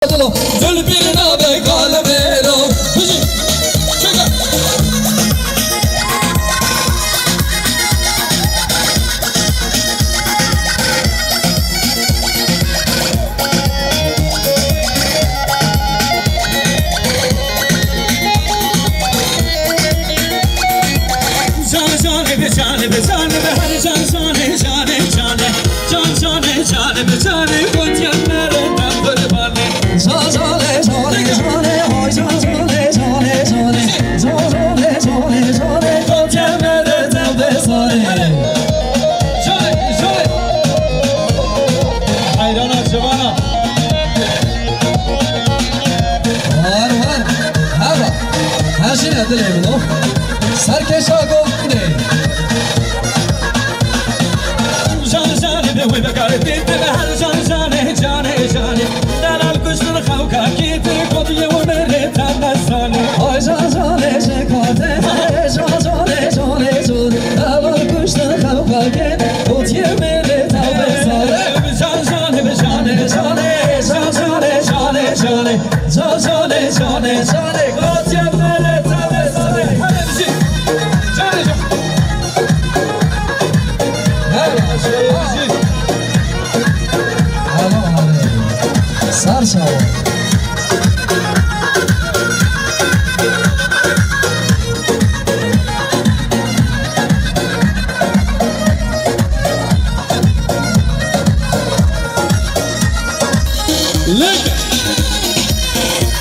دل بیرنا به قلبه رو سرکشا گفته جان جانه به وی بکار دیده به هر جان جانه جانه جانه دلال کشتن خوکا کیتی کدیه و بره تبسانه آی جان جانه شکاته جان جانه جانه جانه دلال کشتن خوکا کیتی کدیه بره تبسانه جان جانه به جانه جانه جان جانه جانه جانه جان جانه جانه جانه کدیه بره تبسانه سرشاو لك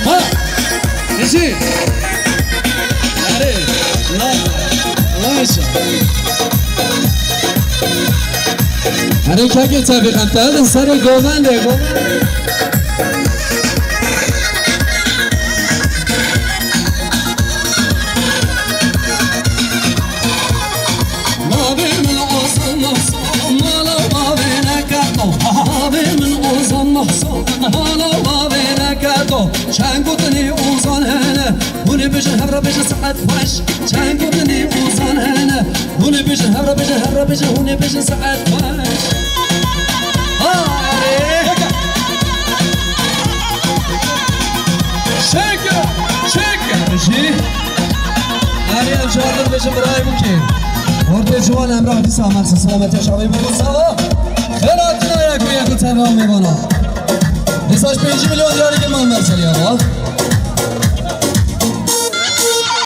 ها نجي عليك لا ماشي أنا كاكي تابي خمتاد سر قومان ده قومان چند گفتنی اوزان هنه هونی بشه هر بشه ساعت فش چند گفتنی اوزان هنه هونی بشه هر بشه هونی بشه ساعت فش شکر شکر بشی علی امشار بشه برای بکن ورد جوان امراه دیسا مقصد سلامتی شعبی بگو سوا خیراتنا یک و یک و تمام میبانا 5 میلیون دیاری که من مرسلی آقا